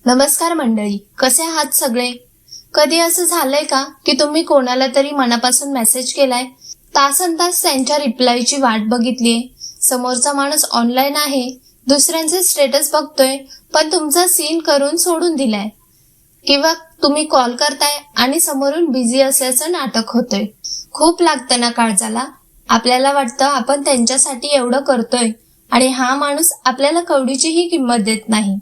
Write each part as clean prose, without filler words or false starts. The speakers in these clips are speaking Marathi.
नमस्कार मंडळी, कसे आहात सगळे? कधी असं झालंय का की तुम्ही कोणाला तरी मनापासून मेसेज केलाय, तासनतास त्यांच्या रिप्लायची वाट बघितलीये, समोरचा माणूस ऑनलाईन आहे, दुसऱ्यांचे स्टेटस बघतोय, पण तुमचा सीन करून सोडून दिलाय, किंवा तुम्ही कॉल करताय आणि समोरून बिझी असल्याचं नाटक होतंय. खूप लागतं ना काळजाला. आपल्याला वाटतं आपण त्यांच्यासाठी एवढं करतोय आणि हा माणूस आपल्याला कवडीचीही किंमत देत नाही.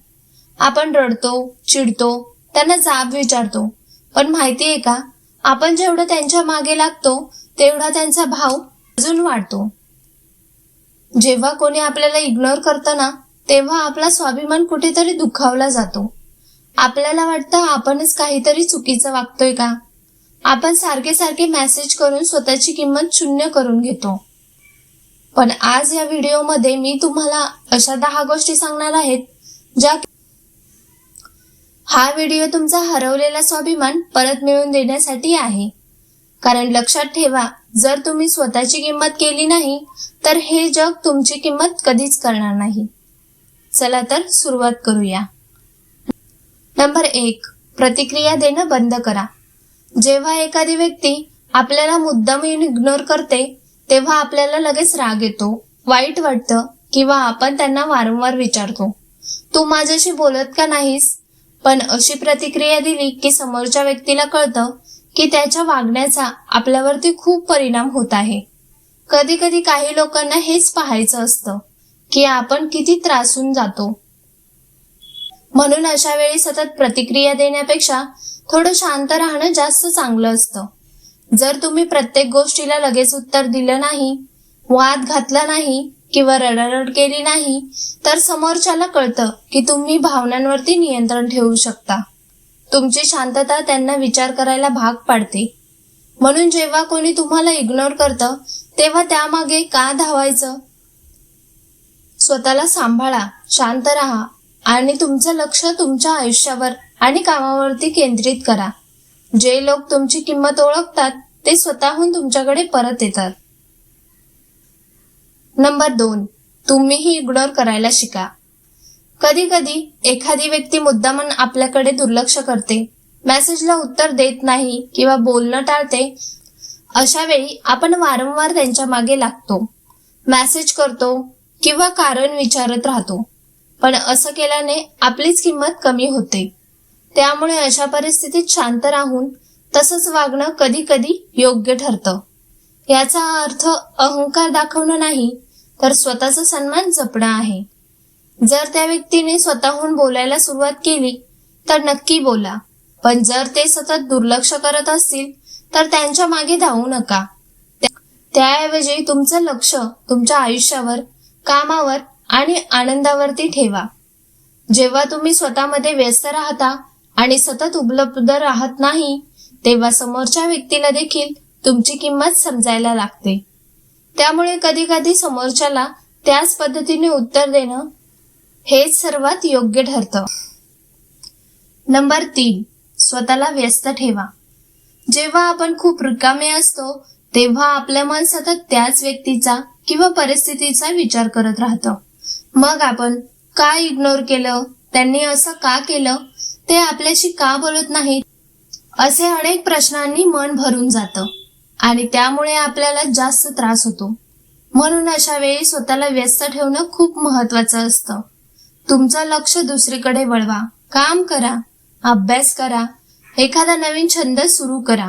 आपण रडतो, चिडतो, त्यांना जाब विचारतो, पण माहितीये का, आपण जेवढं त्यांच्या मागे लागतो तेवढा त्यांचा भाव अजून वाढतो. जेव्हा कोणी आपल्याला इग्नोर करतं ना, तेव्हा आपला स्वाभिमान कुठेतरी दुखावला जातो. आपल्याला वाटतं आपणच काहीतरी चुकीचं वागतोय का. आपण सारखे सारखे मेसेज करून स्वतःची किंमत शून्य करून घेतो. पण आज या व्हिडिओमध्ये मी तुम्हाला अशा 10 गोष्टी सांगणार आहेत ज्या हा व्हिडिओ तुमचा हरवलेला स्वाभिमान परत मिळवून देण्यासाठी आहे. कारण लक्षात ठेवा, जर तुम्ही स्वतःची किंमत केली नाही तर हे जग तुमची किंमत कधीच करणार नाही. चला तर सुरुवात करूया. नंबर 1, प्रतिक्रिया देणं बंद करा. जेव्हा एखादी व्यक्ती आपल्याला मुद्दामून इग्नोर करते तेव्हा आपल्याला लगेच राग येतो, वाईट वाटतं, किंवा आपण त्यांना वारंवार विचारतो, तू माझ्याशी बोलत का नाहीस? पण अशी प्रतिक्रिया दिली की समोरच्या व्यक्तीला कळतं की त्याच्या वागण्याचा आपल्यावरती खूप परिणाम होत आहे. कधी कधी काही लोकांना हेच पाहायचं असतं की आपण किती त्रासून जातो. म्हणून अशा वेळी सतत प्रतिक्रिया देण्यापेक्षा थोडं शांत राहणं जास्त चांगलं असतं. जर तुम्ही प्रत्येक गोष्टीला लगेच उत्तर दिलं नाही, वाद घातला नाही किंवा रडारड केली नाही, तर समोरच्याला कळतं की तुम्ही भावनांवरती नियंत्रण ठेवू शकता. तुमची शांतता त्यांना विचार करायला भाग पाडते. म्हणून जेव्हा कोणी तुम्हाला इग्नोर करतं तेव्हा त्यामागे का धावायचं? स्वतःला सांभाळा, शांत राहा आणि तुमचं लक्ष तुमच्या आयुष्यावर आणि कामावरती केंद्रित करा. जे लोक तुमची किंमत ओळखतात ते स्वतःहून तुमच्याकडे परत येतात. नंबर 2, तुम्हीही इग्नोर करायला शिका. कधी कधी एखादी व्यक्ती मुद्दामून आपल्याकडे दुर्लक्ष करते, मेसेजला उत्तर देत नाही किंवा बोलणं टाळते. अशा वेळी आपण वारंवार त्यांच्या मागे लागतो, मेसेज करतो किंवा कारण विचारत राहतो. पण असं केल्याने आपलीच किंमत कमी होते. त्यामुळे अशा परिस्थितीत शांत राहून तसंच वागणं कधी कधी योग्य ठरतं. याचा अर्थ अहंकार दाखवणं नाही, तर स्वतःचा सन्मान जपणं आहे. जर त्या व्यक्तीने स्वतःहून बोलायला सुरुवात केली तर नक्की बोला, पण जर ते सतत दुर्लक्ष करत असतील तर त्यांच्या मागे धावू नका. त्याऐवजी तुमचं लक्ष तुमच्या आयुष्यावर, कामावर आणि आनंदावरती ठेवा. जेव्हा तुम्ही स्वतःमध्ये व्यस्त राहता आणि सतत उपलब्ध राहत नाही, तेव्हा समोरच्या व्यक्तीला देखील तुमची किंमत समजायला लागते. त्यामुळे कधी कधी समोरच्याला त्याच पद्धतीने उत्तर देणं हेच सर्वात योग्य ठरतं. नंबर 3, स्वतःला व्यस्त ठेवा. जेव्हा आपण खूप रिकामे असतो तेव्हा आपलं मन सतत त्याच व्यक्तीचा किंवा परिस्थितीचा विचार करत राहतं. मग आपण का इग्नोर केलं, त्यांनी असं का केलं, ते आपल्याशी का बोलत नाहीत, असे अनेक प्रश्नांनी मन भरून जातं आणि त्यामुळे आपल्याला जास्त त्रास होतो. म्हणून अशा वेळी स्वतःला व्यस्त ठेवणं खूप महत्वाचं असतं. तुमचं लक्ष दुसरीकडे वळवा, काम करा, अभ्यास करा, एखादा नवीन छंद सुरू करा,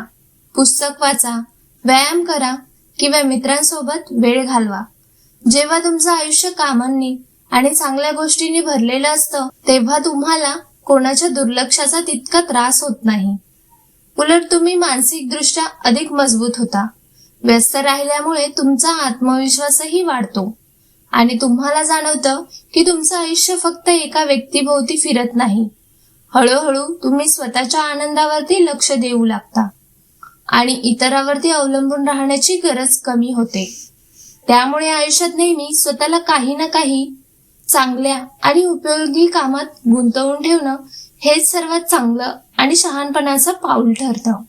पुस्तक वाचा, व्यायाम करा किंवा मित्रांसोबत वेळ घालवा. जेव्हा तुमचं आयुष्य कामांनी आणि चांगल्या गोष्टींनी भरलेलं असतं तेव्हा तुम्हाला कोणाच्या दुर्लक्षाचा तितका त्रास होत नाही. उलट तुम्ही मानसिकदृष्ट्या अधिक मजबूत होता. व्यस्त राहिल्यामुळे तुमचा आत्मविश्वासही वाढतो आणि तुम्हाला जाणवतं की तुमचं आयुष्य फक्त एका व्यक्तीभोवती फिरत नाही. हळूहळू तुम्ही स्वतःच्या आनंदावरती लक्ष देऊ लागता आणि इतरांवरती अवलंबून राहण्याची गरज कमी होते. त्यामुळे आयुष्यात नेहमी स्वतःला काही ना काही चांगल्या आणि उपयोगी कामात गुंतवून ठेवणं हेच सर्वात चांगलं आणि शहाणपणाचं पाऊल ठरतं.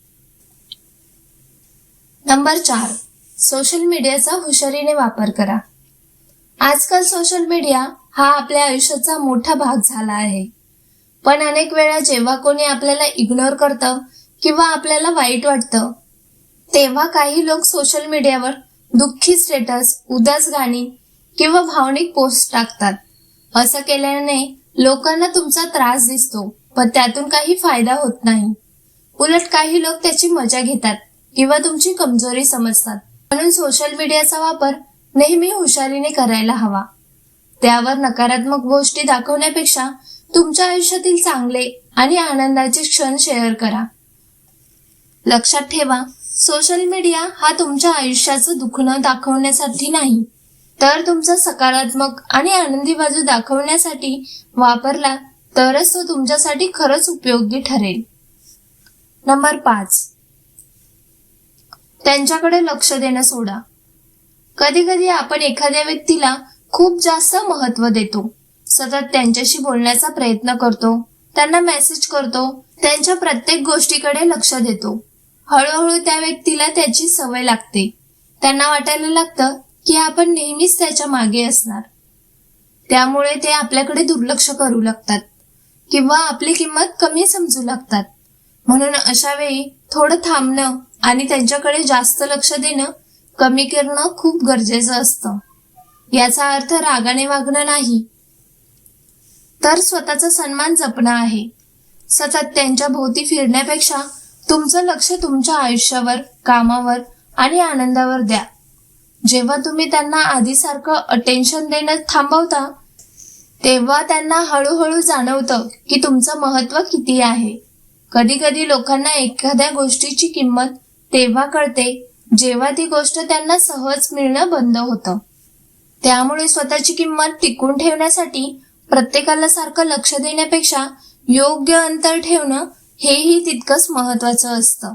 नंबर 4, सोशल मीडियाचा हुशारीने वापर करा. आजकाल सोशल मीडिया हा आपल्या आयुष्याचा मोठा भाग झाला आहे. पण अनेक वेळा जेव्हा कोणी आपल्याला इग्नोर करतं किंवा आपल्याला वाईट वाटतं, तेव्हा काही लोक सोशल मीडियावर दुःखी स्टेटस, उदास गाणी किंवा भावनिक पोस्ट टाकतात. असं केल्याने लोकांना तुमचा त्रास दिसतो, पण त्यातून काही फायदा होत नाही. उलट काही लोक त्याची मजा घेतात किंवा तुमची कमजोरी समजतात. म्हणून सोशल मीडियाचा वापर नेहमी हुशारीने करायला हवा. त्यावर नकारात्मक गोष्टी दाखवण्यापेक्षा तुमच्या आयुष्यातील चांगले आणि आनंदाचे क्षण शेअर करा. लक्षात ठेवा, सोशल मीडिया हा तुमच्या आयुष्याचं दुखणं दाखवण्यासाठी नाही, तर तुमचा सकारात्मक आणि आनंदी बाजू दाखवण्यासाठी वापरला तरच तो तुमच्यासाठी खरंच उपयोगी ठरेल. नंबर 5, त्यांच्याकडे लक्ष देणं सोडा. कधी कधी आपण एखाद्या व्यक्तीला खूप जास्त महत्त्व देतो. सतत त्यांच्याशी बोलण्याचा प्रयत्न करतो, त्यांना मेसेज करतो, त्यांच्या प्रत्येक गोष्टीकडे लक्ष देतो. हळूहळू त्या व्यक्तीला त्याची सवय लागते. त्यांना वाटायला लागतं की आपण नेहमीच त्याच्या मागे असणार. त्यामुळे ते आपल्याकडे दुर्लक्ष करू लागतात किंवा आपली किंमत कमी समजू लागतात. म्हणून अशा वेळी थोडं थांबणं आणि त्यांच्याकडे जास्त लक्ष देणं कमी करणं खूप गरजेचं असतं. याचा अर्थ रागाने वागणं नाही, तर स्वतःचा सन्मान जपणं आहे. सतत त्यांच्या भोवती फिरण्यापेक्षा तुमचं लक्ष तुमच्या आयुष्यावर, कामावर आणि आनंदावर द्या. जेव्हा तुम्ही त्यांना आधीसारखं अटेन्शन देणं थांबवता, तेव्हा त्यांना हळूहळू जाणवतं की तुमचं महत्त्व किती आहे. कधी कधी लोकांना एखाद्या गोष्टीची किंमत तेव्हा कळते जेव्हा ती गोष्ट त्यांना सहज मिळणं बंद होतं. त्यामुळे स्वतःची किंमत टिकून ठेवण्यासाठी प्रत्येकाला सारखं लक्ष देण्यापेक्षा योग्य अंतर ठेवणं हेही तितकंच महत्त्वाचं असतं.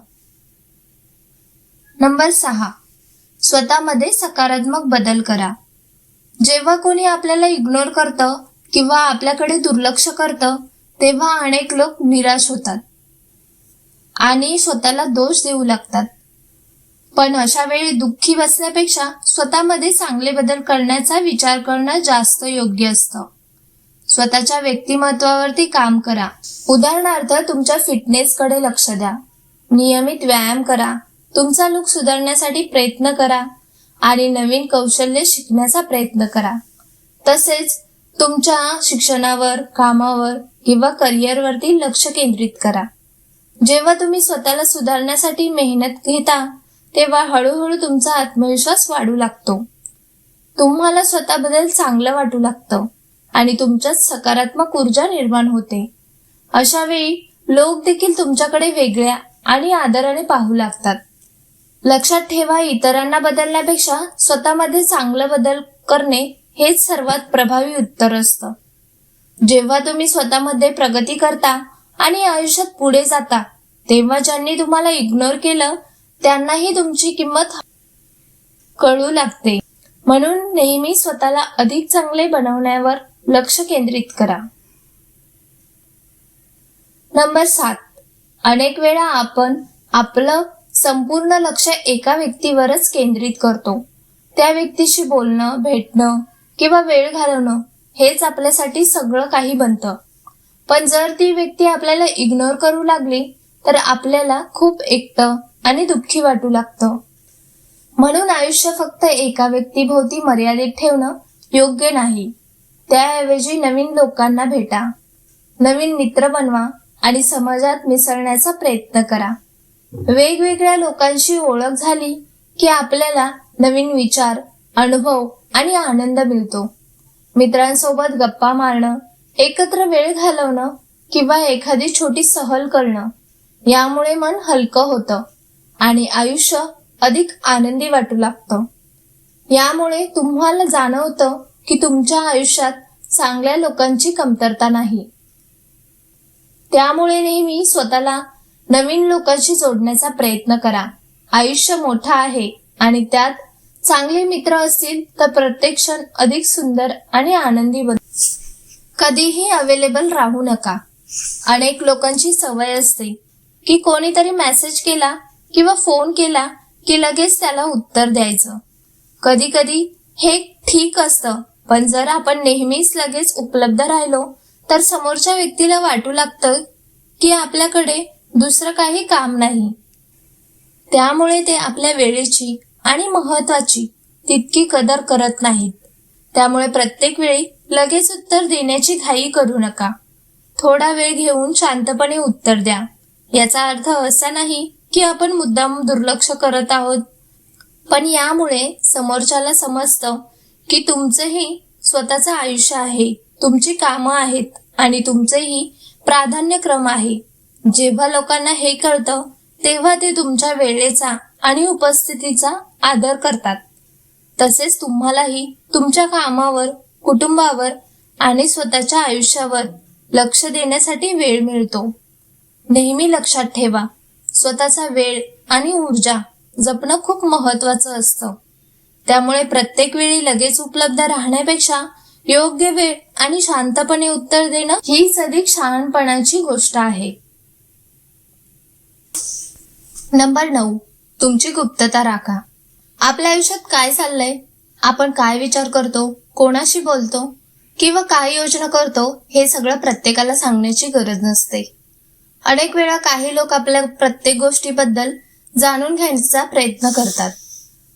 नंबर 6, स्वतःमध्ये सकारात्मक बदल करा. जेव्हा कोणी आपल्याला इग्नोर करतं किंवा आपल्याकडे दुर्लक्ष करतं, तेव्हा अनेक लोक निराश होतात आणि स्वतःला दोष देऊ लागतात. पण अशा वेळी दुःखी बसण्यापेक्षा स्वतःमध्ये चांगले बदल करण्याचा विचार करणं जास्त योग्य असतं. स्वतःच्या व्यक्तिमत्वावरती काम करा. उदाहरणार्थ, तुमच्या फिटनेसकडे लक्ष द्या, नियमित व्यायाम करा, तुमचा लुक सुधारण्यासाठी प्रयत्न करा आणि नवीन कौशल्य शिकण्याचा प्रयत्न करा. तसेच तुमच्या शिक्षणावर, कामावर किंवा करिअरवरती लक्ष केंद्रित करा. जेव्हा तुम्ही स्वतःला सुधारण्यासाठी मेहनत घेता, तेव्हा हळूहळू तुमचा आत्मविश्वास वाढू लागतो. तुम्हाला स्वतःबद्दल चांगलं वाटू लागतं आणि तुमच्यात सकारात्मक ऊर्जा निर्माण होते. अशा वेळी लोक देखील तुमच्याकडे वेगळ्या आणि आदराने पाहू लागतात. लक्षात ठेवा, इतरांना बदलण्यापेक्षा स्वतःमध्ये चांगला बदल करणे हेच सर्वात प्रभावी उत्तर असतं. जेव्हा तुम्ही स्वतःमध्ये प्रगती करता आणि आयुष्यात पुढे जाता, तेव्हा ज्यांनी तुम्हाला इग्नोर केलं त्यांनाही तुमची किंमत कळू लागते. म्हणून नेहमी स्वतःला अधिक चांगले बनवण्यावर लक्ष केंद्रित करा. नंबर 7, अनेक वेळा आपण आपलं संपूर्ण लक्ष एका व्यक्तीवरच केंद्रित करतो. त्या व्यक्तीशी बोलणं, भेटणं किंवा वेळ घालवणं हेच आपल्यासाठी सगळं काही बनतं. पण जर ती व्यक्ती आपल्याला इग्नोर करू लागली तर आपल्याला खूप एकटं आणि दुःखी वाटू लागतं. म्हणून आयुष्य फक्त एका व्यक्तीभोवती मर्यादित ठेवणं योग्य नाही. त्याऐवजी नवीन लोकांना भेटा, नवीन मित्र बनवा आणि समाजात मिसळण्याचा प्रयत्न करा. वेगवेगळ्या लोकांशी ओळख झाली की आपल्याला नवीन विचार, अनुभव आणि आनंद मिळतो. मित्रांसोबत गप्पा मारणं, एकत्र वेळ घालवणं किंवा एखादी छोटी सहल करणं, यामुळे मन हलकं होतं आणि आयुष्य अधिक आनंदी वाटू लागतं. यामुळे तुम्हाला जाणवतं की तुमच्या आयुष्यात चांगल्या लोकांची कमतरता नाही. त्यामुळे नेहमी स्वतःला नवीन लोकांशी जोडण्याचा प्रयत्न करा. आयुष्य मोठं आहे आणि त्यात चांगले मित्र असतील तर प्रत्येक क्षण अधिक सुंदर आणि आनंदी बनेल. कधीही अवेलेबल राहू नका. अनेक लोकांची सवय असते की कोणीतरी मेसेज केला किंवा फोन केला की लगेच त्याला उत्तर द्यायचं. कधी कधी हे ठीक असतं, पण जर आपण नेहमीच लगेच उपलब्ध राहिलो तर समोरच्या व्यक्तीला वाटू लागतं की आपल्याकडे दुसरं काही काम नाही. त्यामुळे ते आपल्या वेळेची आणि महत्वाची तितकी कदर करत नाहीत. त्यामुळे प्रत्येक वेळी लगेच उत्तर देण्याची घाई करू नका. थोडा वेळ घेऊन शांतपणे उत्तर द्या. याचा अर्थ असा नाही की आपण मुद्दाम दुर्लक्ष करत आहोत, पण यामुळे समोरच्याला समजतं की तुमचंही स्वतःचं आयुष्य आहे, तुमची कामं आहेत आणि तुमचेही प्राधान्यक्रम आहे. जेव्हा लोकांना हे कळतं तेव्हा ते तुमच्या वेळेचा आणि उपस्थितीचा आदर करतात. तसेच तुम्हालाही तुमच्या कामावर, कुटुंबावर आणि स्वतःच्या आयुष्यावर लक्ष देण्यासाठी वेळ मिळतो. नेहमी लक्षात ठेवा, स्वतःचा वेळ आणि ऊर्जा जपणं खूप महत्वाचं असतं. त्यामुळे प्रत्येक वेळी लगेच उपलब्ध राहण्यापेक्षा योग्य वेळ आणि शांतपणे उत्तर देणं हीच अधिक शहाणपणाची गोष्ट आहे. नंबर 9. तुमची गुप्तता राखा. आपल्या आयुष्यात काय चाललंय, आपण काय विचार करतो, कोणाशी बोलतो किंवा काय योजना करतो हे सगळं प्रत्येकाला सांगण्याची गरज नसते. अनेक वेळा काही लोक आपल्या प्रत्येक गोष्टीबद्दल जाणून घ्यायचा प्रयत्न करतात,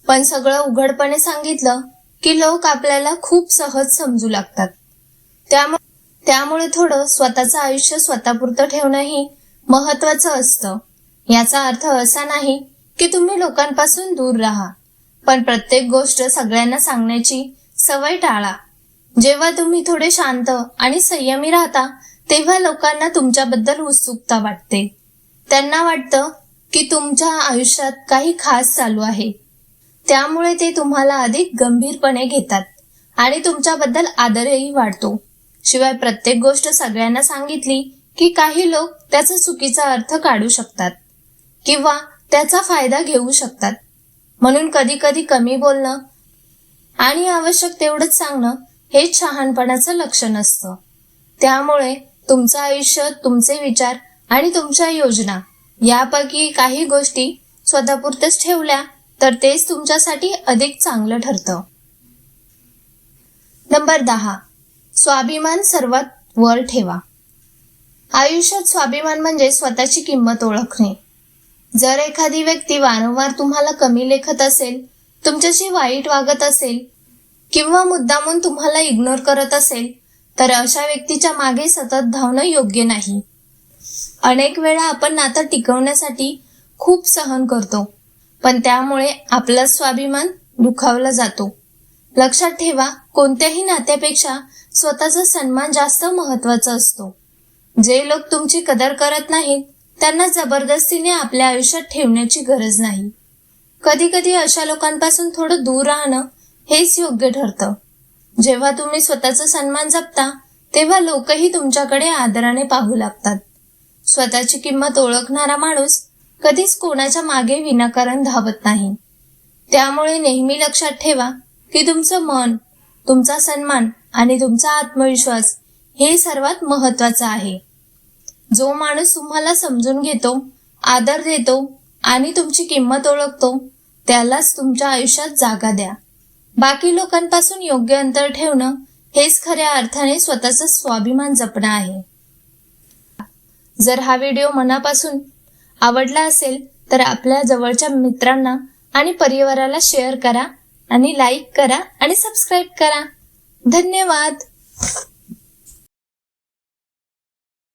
पण सगळं उघडपणे सांगितलं की लोक आपल्याला खूप सहज समजू लागतात. त्यामुळे थोडं स्वतःचं आयुष्य स्वतःपुरतं ठेवणंही महत्वाचं असतं. याचा अर्थ असा नाही की तुम्ही लोकांपासून दूर राहा, पण प्रत्येक गोष्ट सगळ्यांना सांगण्याची सवय टाळा. जेव्हा तुम्ही थोडे शांत आणि संयमी राहता तेव्हा लोकांना तुमच्याबद्दल उत्सुकता वाटते. त्यांना वाटतं की तुमच्या आयुष्यात काही खास चालू आहे. त्यामुळे ते तुम्हाला अधिक गंभीरपणे घेतात आणि तुमच्याबद्दल आदरही वाढतो. शिवाय प्रत्येक गोष्ट सगळ्यांना सांगितली की काही लोक त्याचा चुकीचा अर्थ काढू शकतात किंवा त्याचा फायदा घेऊ शकतात. म्हणून कधी कधी कमी बोलणं आणि आवश्यक तेवढंच सांगणं हेच शहाणपणाचं लक्षण असतं. त्यामुळे तुमचं आयुष्य, तुमचे विचार आणि तुमच्या योजना यापैकी काही गोष्टी स्वतःपुरतेच ठेवल्या तर तेच तुमच्यासाठी अधिक चांगलं ठरतं. नंबर 10. स्वाभिमान सर्वात वर ठेवा. आयुष्यात स्वाभिमान म्हणजे स्वतःची किंमत ओळखणे. जर एखादी व्यक्ती वारंवार तुम्हाला कमी लेखत असेल, तुमच्याशी वाईट वागत असेल किंवा मुद्दामून तुम्हाला इग्नोर करत असेल तर अशा व्यक्तीच्या मागे सतत धावणं योग्य नाही. अनेक वेळा आपण नातं टिकवण्यासाठी खूप सहन करतो, पण त्यामुळे आपला स्वाभिमान दुखावला जातो. लक्षात ठेवा, कोणत्याही नात्यापेक्षा स्वतःचा सन्मान जास्त महत्वाचा असतो. जे लोक तुमची कदर करत नाहीत त्यांना जबरदस्तीने आपल्या आयुष्यात ठेवण्याची गरज नाही. कधी कधी अशा लोकांपासून थोडं दूर राहणं हेच योग्य ठरतं. जेव्हा तुम्ही स्वतःचा सन्मान जपता तेव्हा लोकही तुमच्याकडे आदराने पाहू लागतात. स्वतःची किंमत ओळखणारा माणूस कधीच कोणाच्या मागे विनाकारण धावत नाही. त्यामुळे नेहमी लक्षात ठेवा की तुमचं मन, तुमचा सन्मान आणि तुमचा आत्मविश्वास हे सर्वात महत्वाचं आहे. जो माणूस तुम्हाला समजून घेतो, आदर देतो आणि तुमची किंमत ओळखतो त्यालाच तुमच्या आयुष्यात जागा द्या. बाकी लोकांपासून योग्य अंतर ठेवणं हेच खऱ्या अर्थाने स्वतःचा स्वाभिमान जपणं आहे. जर हा व्हिडिओ मनापासून आवडला असेल तर आपल्या जवळच्या मित्रांना आणि परिवाराला शेअर करा आणि लाईक करा आणि सबस्क्राईब करा. धन्यवाद.